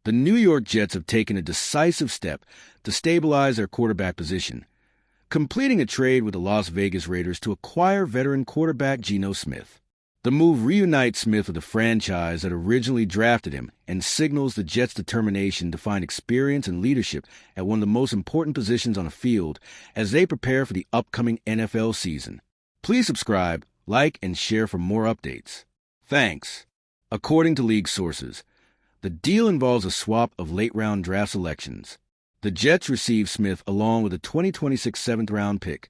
The New York Jets have taken a decisive step to stabilize their quarterback position, completing a trade with the Las Vegas Raiders to acquire veteran quarterback Geno Smith. The move reunites Smith with the franchise that originally drafted him and signals the Jets' determination to find experience and leadership at one of the most important positions on the field as they prepare for the upcoming NFL season. Please subscribe, like, and share for more updates. Thanks. According to league sources, the deal involves a swap of late-round draft selections. The Jets receive Smith along with a 2026 seventh-round pick,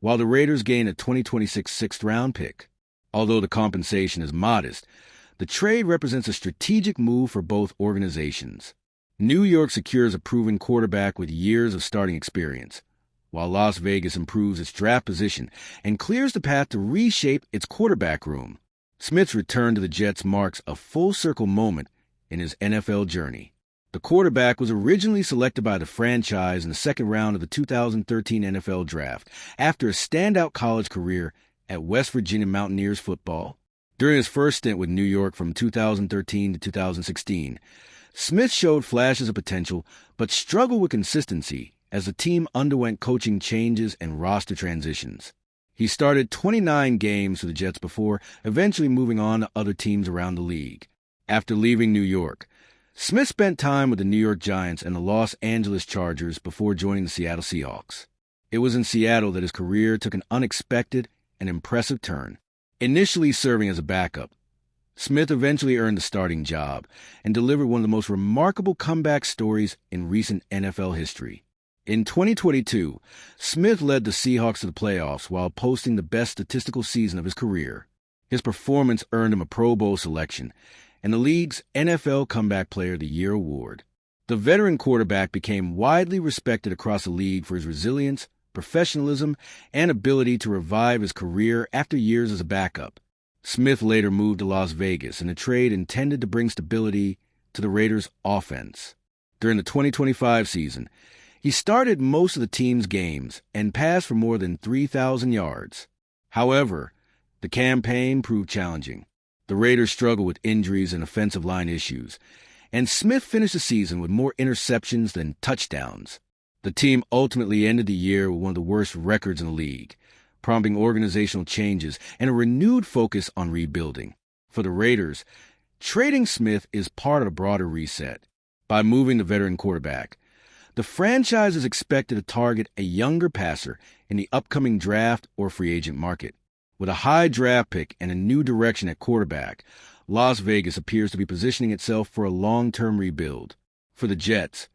while the Raiders gain a 2026 sixth-round pick. Although the compensation is modest, the trade represents a strategic move for both organizations. New York secures a proven quarterback with years of starting experience, while Las Vegas improves its draft position and clears the path to reshape its quarterback room. Smith's return to the Jets marks a full-circle moment in his NFL journey. The quarterback was originally selected by the franchise in the second round of the 2013 NFL Draft after a standout college career at West Virginia Mountaineers football. During his first stint with New York from 2013 to 2016, Smith showed flashes of potential but struggled with consistency as the team underwent coaching changes and roster transitions. He started 29 games for the Jets before eventually moving on to other teams around the league. After leaving New York, Smith spent time with the New York Giants and the Los Angeles Chargers before joining the Seattle Seahawks. It was in Seattle that his career took an unexpected and impressive turn. Initially serving as a backup, Smith eventually earned the starting job and delivered one of the most remarkable comeback stories in recent NFL history. In 2022, Smith led the Seahawks to the playoffs while posting the best statistical season of his career. His performance earned him a Pro Bowl selection and the league's NFL Comeback Player of the Year award. The veteran quarterback became widely respected across the league for his resilience, professionalism, and ability to revive his career after years as a backup. Smith later moved to Las Vegas in a trade intended to bring stability to the Raiders' offense. During the 2025 season, he started most of the team's games and passed for more than 3,000 yards. However, the campaign proved challenging. The Raiders struggled with injuries and offensive line issues, and Smith finished the season with more interceptions than touchdowns. The team ultimately ended the year with one of the worst records in the league, prompting organizational changes and a renewed focus on rebuilding. For the Raiders, trading Smith is part of a broader reset. By moving the veteran quarterback, the franchise is expected to target a younger passer in the upcoming draft or free agent market. With a high draft pick and a new direction at quarterback, Las Vegas appears to be positioning itself for a long-term rebuild. For the Jets,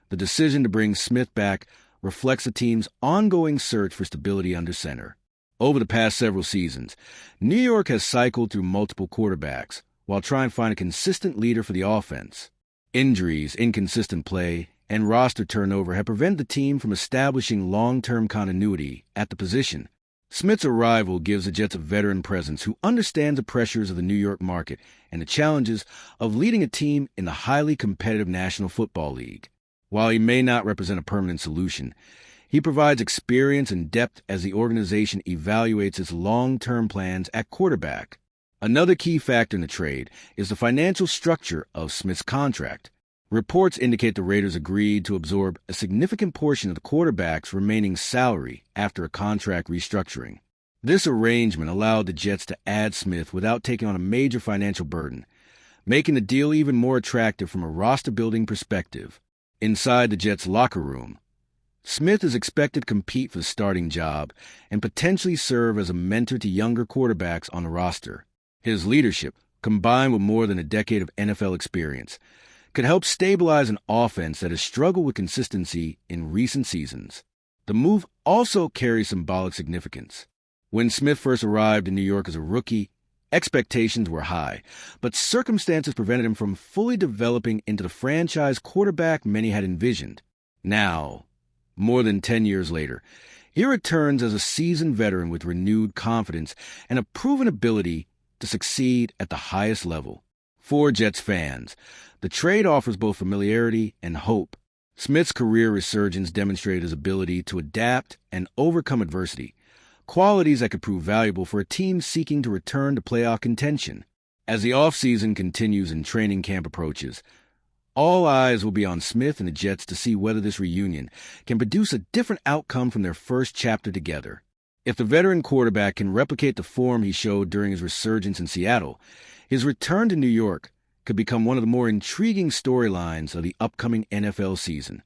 the decision to bring Smith back reflects the team's ongoing search for stability under center. Over the past several seasons, New York has cycled through multiple quarterbacks while trying to find a consistent leader for the offense. Injuries, inconsistent play, and roster turnover have prevented the team from establishing long-term continuity at the position. Smith's arrival gives the Jets a veteran presence who understands the pressures of the New York market and the challenges of leading a team in the highly competitive National Football League. While he may not represent a permanent solution, he provides experience and depth as the organization evaluates its long-term plans at quarterback. Another key factor in the trade is the financial structure of Smith's contract. Reports indicate the Raiders agreed to absorb a significant portion of the quarterback's remaining salary after a contract restructuring. This arrangement allowed the Jets to add Smith without taking on a major financial burden, making the deal even more attractive from a roster-building perspective. Inside the Jets' locker room, Smith is expected to compete for the starting job and potentially serve as a mentor to younger quarterbacks on the roster. His leadership, combined with more than a decade of NFL experience, could help stabilize an offense that has struggled with consistency in recent seasons. The move also carries symbolic significance. When Smith first arrived in New York as a rookie, expectations were high, but circumstances prevented him from fully developing into the franchise quarterback many had envisioned. Now, more than 10 years later, he returns as a seasoned veteran with renewed confidence and a proven ability to succeed at the highest level. For Jets fans, the trade offers both familiarity and hope. Smith's career resurgence demonstrated his ability to adapt and overcome adversity, qualities that could prove valuable for a team seeking to return to playoff contention. As the offseason continues and training camp approaches, All eyes will be on Smith and the Jets to see whether this reunion can produce a different outcome from their first chapter together. If the veteran quarterback can replicate the form he showed during his resurgence in Seattle, his return to New York could become one of the more intriguing storylines of the upcoming NFL season.